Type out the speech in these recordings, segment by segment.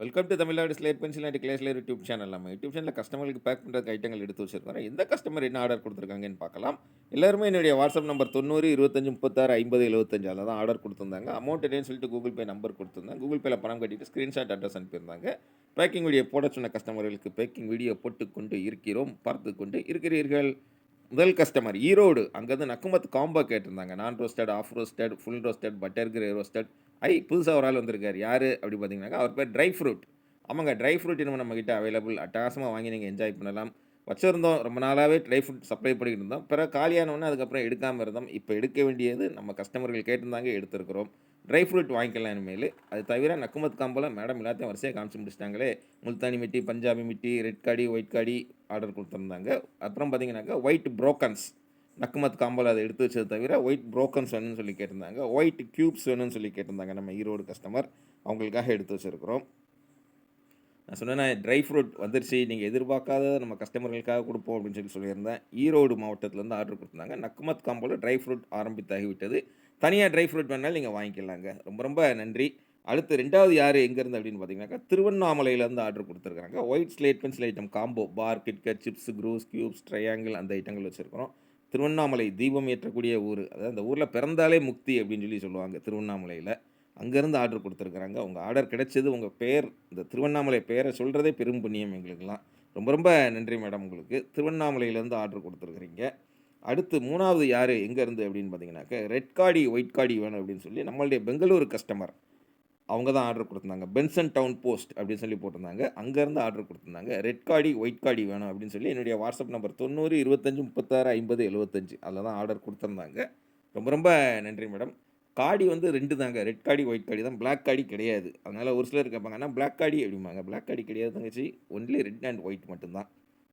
Welcome to Tamil Nadu slate pencil and கிளேஸ்லேர் YouTube channel. நம்ம YouTube சேனலில் கஸ்டமருக்கு பேக் பண்ணுறதுக்கு ஐட்டங்கள் எடுத்து வச்சிருக்கோம். எந்த கஸ்டமர் என்ன ஆர்டர் கொடுத்துருக்காங்கன்னு பார்க்கலாம். எல்லாருமே என்னுடைய வாட்ஸ்அப் நம்பர் 90 25 36 50 75 அதில் தான் ஆர்டர் கொடுத்துருந்தாங்க. அமௌண்ட் என்னன்னு சொல்லிட்டு கூகுள் பே நம்பர் கொடுத்துருந்தாங்க. கூகுள் பேல பணம் கட்டிட்டு ஸ்க்ரீன்ஷாட் அட்ரஸ் அனுப்பியிருந்தாங்க. பேக்கிங் வீடியோ போட சொன்ன கஸ்டமர்களுக்கு பேக்கிங் வீடியோ போட்டுக்கொண்டு இருக்கிறோம், பார்த்து கொண்டு இருக்கிறீர்கள். முதல் கஸ்டமர் ஈரோடு. அங்கேருந்து நக்குமத் காம்போ கேட்டிருந்தாங்க. நான் roasted, half roasted, full roasted, butter கிரே ரோஸ்டட். புதுசா ஒரு ஆள் வந்திருக்காரு. யாரு அப்படி பார்த்தீங்கன்னாக்கா, அவர் பேர் ட்ரை ஃப்ரூட். ஆமாங்க, ட்ரை ஃப்ரூட் இன்னமும் நம்மகிட்ட அவைலபிள். அட்டகாசமா வாங்கி நீங்க என்ஜாய் பண்ணலாம். வச்சிருந்தோம். ரொம்ப நாளாவே ட்ரை ஃப்ரூட் சப்ளை பண்ணிட்டு இருந்தோம். பிறகு காலியானவுனே அதுக்கப்புறம் எடுக்காம இருந்தோம். இப்ப எடுக்க வேண்டியது நம்ம கஸ்டமர்கள் கேட்டிருந்தாங்க, எடுத்திருக்கிறோம். ட்ரை ஃப்ரூட் வாங்கிக்கலாம் இனிமேலு. அது தவிர நக்குமத் காம்போல மேடம் எல்லாத்தையும் வரிசையா காமிச்சு முடிச்சுட்டாங்களே. முல்தானி மிட்டி, பஞ்சாபி மிட்டி, ரெட் காடி, ஒயிட் காடி ஆர்டர் குடுத்திருந்தாங்க. அப்புறம் பார்த்தீங்கன்னாக்கா, ஒயிட் புரோக்கன்ஸ். நக்குமத் காம்போல அத எடுத்து வச்சது தவிர, ஒயிட் புரோக்கன்ஸ் வேணும்னு சொல்லி கேட்டிருந்தாங்க. ஒயிட் கியூப்ஸ் வேணும்னு சொல்லி கேட்டிருந்தாங்க நம்ம ஈரோடு கஸ்டமர். அவங்களுக்காக எடுத்து வச்சிருக்கிறோம். நான் சொன்னேனே ட்ரை ஃப்ரூட் வந்துருச்சு. நீங்க எதிர்பார்க்காத நம்ம கஸ்டமர்களுக்காக குடுப்போம் அப்படின்னு சொல்லியிருந்தேன். ஈரோடு மாவட்டத்திலேருந்து ஆர்டர் குடுத்துருந்தாங்க. நக்குமத் காம்போல ட்ரை ஃப்ரூட் ஆரம்பித்தாகிவிட்டது. தனியா ட்ரை ஃப்ரூட் வேணாலும் நீங்க வாங்கிக்கலாங்க. ரொம்ப ரொம்ப நன்றி. அடுத்து 2வது யாரு எங்கேருந்து அப்படின்னு பார்த்தீங்கன்னாக்கா, திருவண்ணாமலையிலேருந்து ஆர்டர் குடுத்துருக்காங்க. White slate pencil item combo bar, KitKat, chips, க்ரூஸ், கியூப்ஸ், ட்ரையாங்கிள் அந்த ஐட்டங்கள் வச்சிருக்கிறோம். திருவண்ணாமலை தீபம் ஏற்றக்கூடிய ஊரு. அதாவது அந்த ஊர்ல பிறந்தாலே முக்தி அப்படின்னு சொல்லுவாங்க திருவண்ணாமலையில. அங்கேருந்து ஆர்டர் குடுத்துருக்குறாங்க. உங்க ஆர்டர் கிடைச்சது, உங்க பெயர் இந்த திருவண்ணாமலை பெயர சொல்றதே பெரும் புண்ணியம் எங்களுக்கெல்லாம். ரொம்ப ரொம்ப நன்றி மேடம் உங்களுக்கு. திருவண்ணாமலையிலேருந்து ஆர்டர் குடுத்துருக்கிறீங்க. அடுத்து 3வது யாரு எங்கேருந்து அப்படின்னு பார்த்தீங்கன்னாக்க, ரெட் காடி, ஒயிட் காடி வேணும் அப்படின்னு சொல்லி நம்மளுடைய பெங்களூரு கஸ்டமர். அவங்க தான் ஆர்டர் குடுத்துருந்தாங்க. பென்சன் டவுன் போஸ்ட் அப்படின்னு சொல்லி போட்டிருந்தாங்க. அங்கேருந்து ஆர்டர் குடுத்துருந்தாங்க. ரெட் காடி, ஒயிட் காடி வேணும் அப்படின்னு சொல்லி என்னுடைய வாட்ஸ்அப் நம்பர் 90 25 36 50 75 அதில தான் ஆர்டர் குடுத்துருந்தாங்க. ரொம்ப ரொம்ப நன்றி மேடம். காடி வந்து 2 தாங்க. ரெட் காடி, ஒயிட் காடி தான். பிளாக் காடி கிடையாது. அதனால ஒரு சிலர் கேட்பாங்க, "அண்ணா பிளாக் காடி" அப்படிம்பாங்க. பிளாக் காடி கிடையாது தங்கச்சி. ஒன்லி ரெட் அண்ட் ஒயிட் மட்டும் தான்.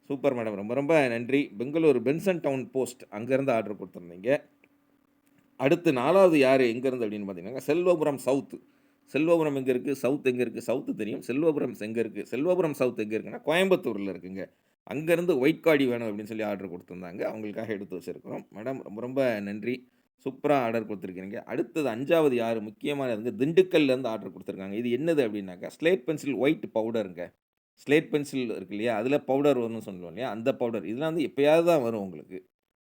Super madam. ரொம்ப ரொம்ப நன்றி. பெங்களூர் பென்சன் டவுன் போஸ்ட் அங்கேருந்து ஆர்டர் குடுத்துருந்தீங்க. அடுத்து 4வது யாரு எங்கேருந்து அப்படின்னு பார்த்தீங்கன்னா, செல்வபுரம் சவுத். செல்வபுரம் எங்க இருக்கு? சவுத் எங்க இருக்கு? சவுத் தெரியும். செல்வபுரம் எங்க இருக்கு? செல்வபுரம் சவுத் எங்க இருக்குன்னா, கோயம்புத்தூர்ல இருக்குங்க. அங்கேருந்து ஒயிட் காடி வேணும் அப்படின்னு சொல்லி ஆர்டர் குடுத்துருந்தாங்க. அவங்களுக்காக எடுத்து வச்சிருக்கிறோம். மேடம் ரொம்ப ரொம்ப நன்றி. சூப்பரா ஆர்டர் குடுத்துருக்கிறீங்க. அடுத்தது 5வது யாரு முக்கியமானது வந்து திண்டுக்கல்லேருந்து ஆர்டர் குடுத்துருக்காங்க. இது என்னது அப்படின்னாக்கா, ஸ்லேட் பென்சில் ஒயிட் பவுடருங்க. ஸ்லேட் பென்சில் இருக்கு இல்லையா? அதில பவுடர் வரும்னு சொல்லுவோம் இல்லையா? அந்த பவுடர். இதெல்லாம் வந்து எப்பயாவது தான் வரும் உங்களுக்கு.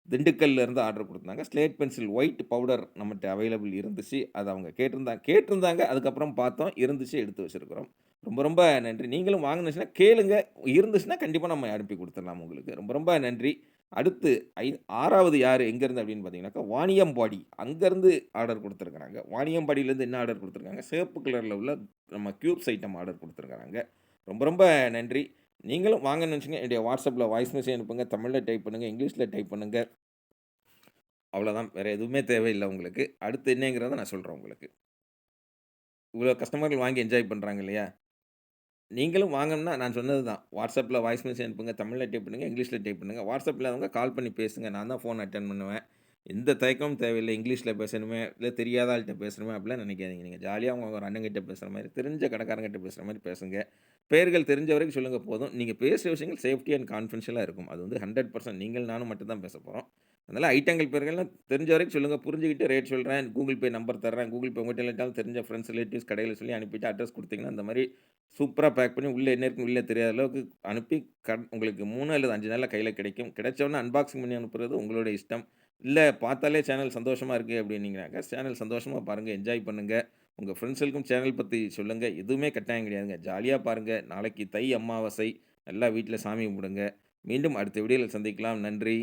திண்டுக்கல்ல இருந்து ஆர்டர் குடுத்தாங்க. ஸ்லேட் பென்சில் ஒயிட் பவுடர் நம்மட்ட அவைலபிள் இருந்துச்சு. அத அவங்க கேட்டிருந்தாங்க. அதுக்கப்புறம் பார்த்தோம். இருந்துச்சு, எடுத்து வச்சிருக்கிறோம். ரொம்ப ரொம்ப நன்றி. நீங்களும் வாங்குனுச்சுன்னா கேளுங்க. இருந்துச்சுன்னா கண்டிப்பா நம்ம அனுப்பி குடுத்துடலாம் உங்களுக்கு. ரொம்ப ரொம்ப நன்றி. அடுத்து 6வது யாரு எங்கேருந்து அப்படின்னு பார்த்தீங்கன்னாக்கா, வாணியம்பாடி. அங்கருந்து ஆர்டர் குடுத்துருக்காங்க. வாணியம்பாடியிலேருந்து என்ன ஆர்டர் குடுத்துருக்காங்க, சிவப்பு கலர்ல உள்ள நம்ம கியூப்ஸ் ஐட்டம் ஆர்டர் குடுத்துருக்காங்க. ரொம்ப ரொம்ப நன்றி. நீங்களும் வாங்கன்னு நெனச்சீங்கன்னா, என்னுடைய WhatsAppல வாய்ஸ் மெசேஜ் அனுப்புங்க. தமிழ்ல டைப் பண்ணுங்க, இங்கிலீஷ்ல டைப் பண்ணுங்க. அவ்வளோதான். வேற எதுவுமே தேவையில்ல உங்களுக்கு. அடுத்து என்னங்கிறத நான் சொல்றேன் உங்களுக்கு. இவ்வளோ கஸ்டமர்கள் வாங்கி என்ஜாய் பண்றாங்க இல்லையா? நீங்களும் வாங்கணும்னா நான் சொன்னது தான். WhatsAppல வாய்ஸ் மெசேஜ் அனுப்புங்க. தமிழ்ல டைப் பண்ணுங்க, இங்கிலீஷ்ல டைப் பண்ணுங்க. WhatsApp இல்லாதவங்க கால் பண்ணி பேசுங்க. நான் தான் ஃபோன் அட்டெண்ட் பண்ணுவேன். எந்த தயக்கமும் தேவையில்ல. இங்கிலீஷ்ல பேசணுமே, இல்ல தெரியாத ஆள்ட்ட பேசணுமே அப்படிலாம் நினைக்காதீங்க. நீங்க ஜாலியா உங்க ஒரு அண்ணங்கிட்ட பேசுற மாரி, தெரிஞ்ச கடைக்காரங்கிட்ட பேசுற மாரி பேசுங்க. பெயர்கள் தெரிஞ்ச வரைக்கும் சொல்லுங்க போதும். நீங்க பேசுற விஷயங்கள் சேஃப்டி அண்ட் கான்ஃபிடென்ஷியலா இருக்கும். அது வந்து 100% நீங்கள் நானும் மட்டும் தான் பேசப் போறோம். அதனால ஐட்டங்கள் பேர்கள்லாம் தெரிஞ்ச வரைக்கும் சொல்லுங்க. புரிஞ்சுகிட்டு ரேட் சொல்றேன். கூகுள் பே நம்பர் தர்றேன். கூகுள் பே உங்கட்ட இல்லாட்டாலும் தெரிஞ்ச ஃபிரெண்ட்ஸ், ரிலேட்டிவ்ஸ் கடையில சொல்லி அனுப்பிட்டு அட்ரஸ் குடுத்தீங்கன்னா, இந்த மாரி சூப்பரா பேக் பண்ணி உள்ள என்ன இருக்குன்னு வெளில தெரியாத அளவுக்கு அனுப்பி உங்களுக்கு 3 அல்லது 5 நாள்ல கையில கிடைக்கும். கிடைச்ச உடனே அன்பாக்சிங் பண்ணி அனுப்புறது உங்களுடைய இஷ்டம். இல்ல பார்த்தாலே சேனல் சந்தோஷமா இருக்கு அப்டின்னீங்கனாக்கா, சேனல் சந்தோஷமா பாருங்க. என்ஜாய் பண்ணுங்க. உங்க ஃப்ரெண்ட்ஸ்களுக்கும் சேனல் பத்தி சொல்லுங்க. எதுவுமே கட்டாயம் கிடையாதுங்க. ஜாலியா பாருங்க. நாளைக்கு தை அமாவாசை. நல்லா வீட்ல சாமி கும்பிடுங்க. மீண்டும் அடுத்த வீடியோல சந்திக்கலாம். நன்றி.